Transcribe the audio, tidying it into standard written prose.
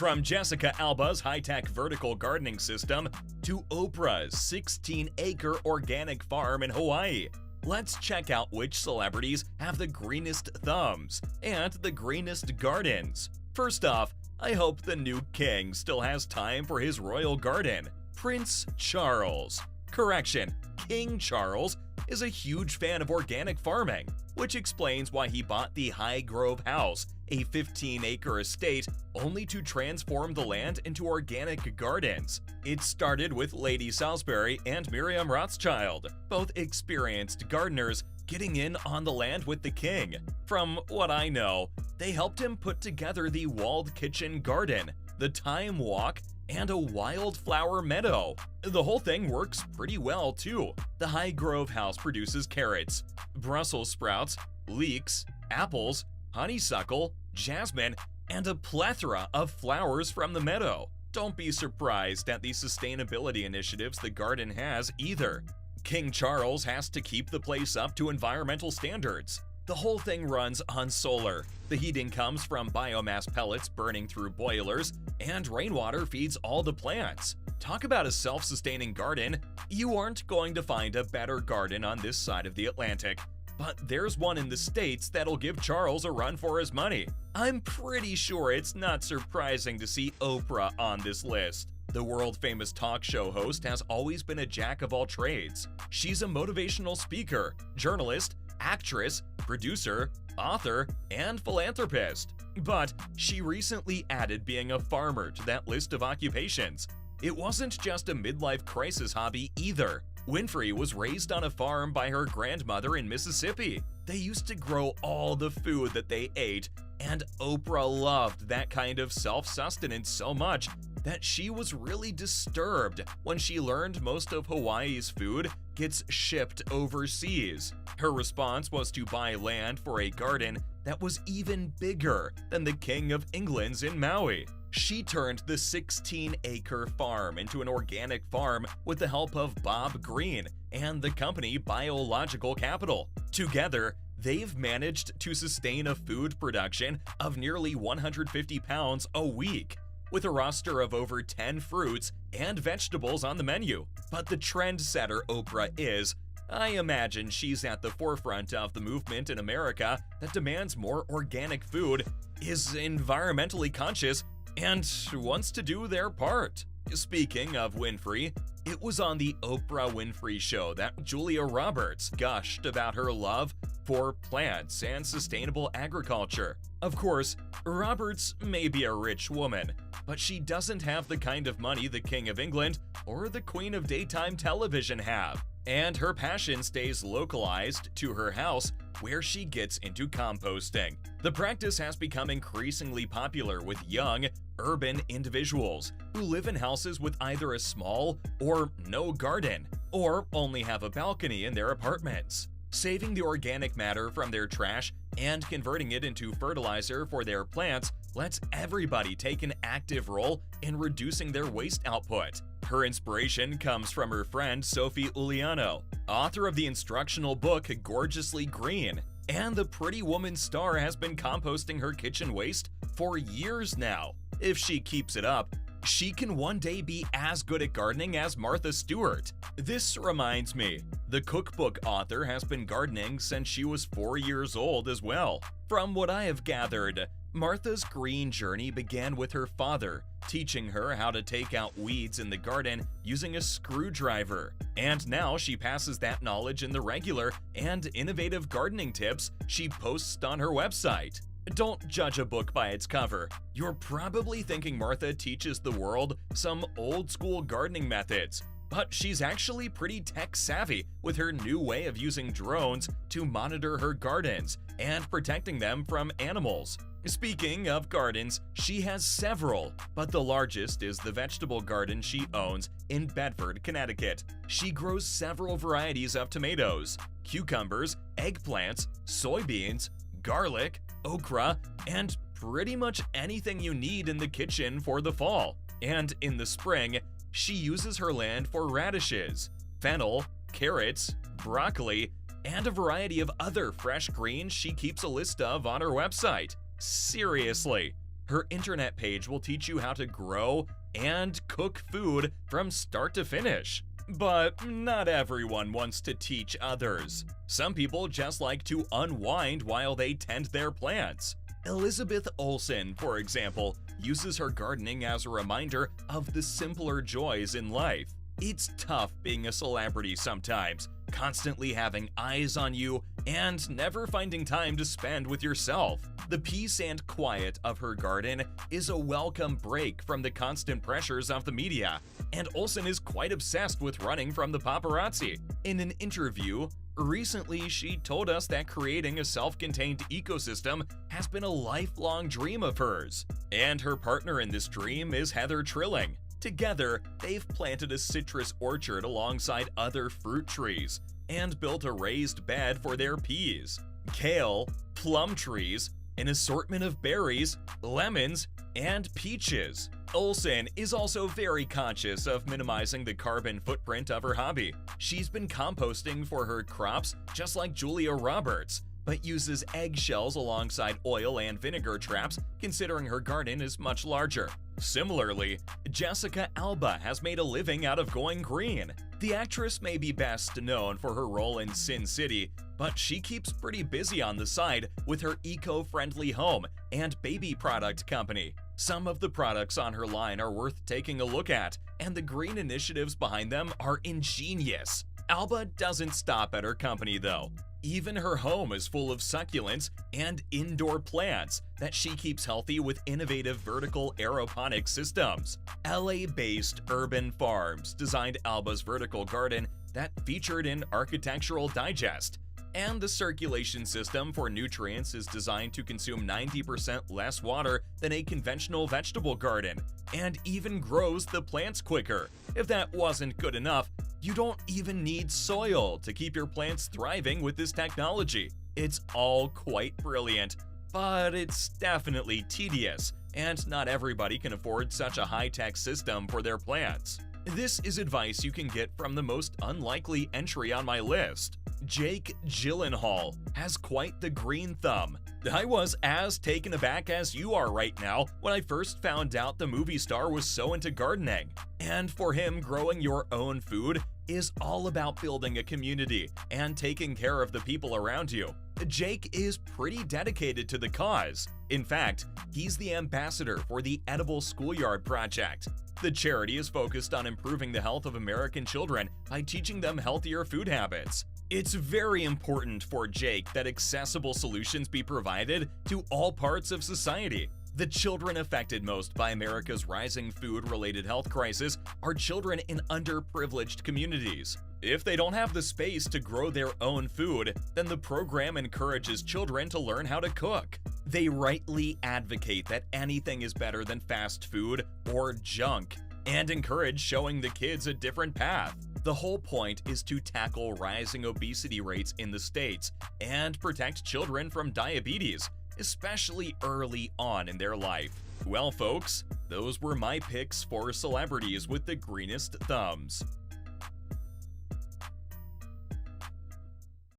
From Jessica Alba's high-tech vertical gardening system to Oprah's 16-acre organic farm in Hawaii, let's check out which celebrities have the greenest thumbs and the greenest gardens. First off, I hope the new king still has time for his royal garden. Prince Charles. Correction, King Charles is a huge fan of organic farming, which explains why he bought the Highgrove House, a 15-acre estate, only to transform the land into organic gardens. It started with Lady Salisbury and Miriam Rothschild, both experienced gardeners, getting in on the land with the king. From what I know, they helped him put together the walled kitchen garden, the Time Walk, and a wildflower meadow. The whole thing works pretty well too. The Highgrove House produces carrots, Brussels sprouts, leeks, apples, honeysuckle, jasmine, and a plethora of flowers from the meadow. Don't be surprised at the sustainability initiatives the garden has either. King Charles has to keep the place up to environmental standards. The whole thing runs on solar. The heating comes from biomass pellets burning through boilers, and rainwater feeds all the plants. Talk about a self-sustaining garden. You aren't going to find a better garden on this side of the Atlantic. But there's one in the States that'll give Charles a run for his money. I'm pretty sure it's not surprising to see Oprah on this list. The world-famous talk show host has always been a jack of all trades. She's a motivational speaker, journalist, actress, producer, author, and philanthropist. But she recently added being a farmer to that list of occupations. It wasn't just a midlife crisis hobby either. Winfrey was raised on a farm by her grandmother in Mississippi. They used to grow all the food that they ate, and Oprah loved that kind of self-sustenance so much that she was really disturbed when she learned most of Hawaii's food gets shipped overseas. Her response was to buy land for a garden that was even bigger than the King of England's in Maui. She turned the 16-acre farm into an organic farm with the help of Bob Green and the company Biological Capital. Together, they've managed to sustain a food production of nearly 150 pounds a week, with a roster of over 10 fruits and vegetables on the menu. But the trendsetter Oprah is, I imagine she's at the forefront of the movement in America that demands more organic food, is environmentally conscious, and wants to do their part. Speaking of Winfrey, it was on the Oprah Winfrey Show that Julia Roberts gushed about her love for plants and sustainable agriculture. Of course, Roberts may be a rich woman, but she doesn't have the kind of money the King of England or the Queen of Daytime Television have. And her passion stays localized to her house, where she gets into composting. The practice has become increasingly popular with young, urban individuals who live in houses with either a small or no garden, or only have a balcony in their apartments. Saving the organic matter from their trash and converting it into fertilizer for their plants lets everybody take an active role in reducing their waste output. Her inspiration comes from her friend Sophie Uliano, author of the instructional book Gorgeously Green, and the Pretty Woman star has been composting her kitchen waste for years now. If she keeps it up, she can one day be as good at gardening as Martha Stewart. This reminds me, the cookbook author has been gardening since she was 4 years old as well. From what I have gathered, Martha's green journey began with her father teaching her how to take out weeds in the garden using a screwdriver. And now she passes that knowledge in the regular and innovative gardening tips she posts on her website. Don't judge a book by its cover. You're probably thinking Martha teaches the world some old-school gardening methods, but she's actually pretty tech-savvy with her new way of using drones to monitor her gardens and protecting them from animals. Speaking of gardens, she has several, but the largest is the vegetable garden she owns in Bedford, Connecticut. She grows several varieties of tomatoes, cucumbers, eggplants, soybeans, garlic, okra, and pretty much anything you need in the kitchen for the fall. And in the spring, she uses her land for radishes, fennel, carrots, broccoli, and a variety of other fresh greens she keeps a list of on her website. Seriously, Her internet page will teach you how to grow and cook food from start to finish. But not everyone wants to teach others. Some people just like to unwind while they tend their plants. Elizabeth Olsen, for example, uses her gardening as a reminder of the simpler joys in life. It's tough being a celebrity sometimes, constantly having eyes on you and never finding time to spend with yourself. The peace and quiet of her garden is a welcome break from the constant pressures of the media, and Olsen is quite obsessed with running from the paparazzi. In an interview recently, she told us that creating a self-contained ecosystem has been a lifelong dream of hers, and her partner in this dream is Heather Trilling. Together, they've planted a citrus orchard alongside other fruit trees and built a raised bed for their peas, kale, plum trees, an assortment of berries, lemons, and peaches. Olsen is also very conscious of minimizing the carbon footprint of her hobby. She's been composting for her crops just like Julia Roberts, but uses eggshells alongside oil and vinegar traps, considering her garden is much larger. Similarly, Jessica Alba has made a living out of going green. The actress may be best known for her role in Sin City, but she keeps pretty busy on the side with her eco-friendly home and baby product company. Some of the products on her line are worth taking a look at, and the green initiatives behind them are ingenious. Alba doesn't stop at her company though. Even her home is full of succulents and indoor plants that she keeps healthy with innovative vertical aeroponic systems. LA-based Urban Farms designed Alba's vertical garden that featured in Architectural Digest. And the circulation system for nutrients is designed to consume 90% less water than a conventional vegetable garden, and even grows the plants quicker. If that wasn't good enough, you don't even need soil to keep your plants thriving with this technology. It's all quite brilliant, but it's definitely tedious, and not everybody can afford such a high-tech system for their plants. This is advice you can get from the most unlikely entry on my list. Jake Gyllenhaal has quite the green thumb. I was as taken aback as you are right now when I first found out the movie star was so into gardening. And for him, growing your own food is all about building a community and taking care of the people around you. Jake is pretty dedicated to the cause. In fact, he's the ambassador for the Edible Schoolyard Project. The charity is focused on improving the health of American children by teaching them healthier food habits. It's very important for Jake that accessible solutions be provided to all parts of society. The children affected most by America's rising food-related health crisis are children in underprivileged communities. If they don't have the space to grow their own food, then the program encourages children to learn how to cook. They rightly advocate that anything is better than fast food or junk, and encourage showing the kids a different path. The whole point is to tackle rising obesity rates in the States and protect children from diabetes, especially early on in their life. Well, folks, those were my picks for celebrities with the greenest thumbs.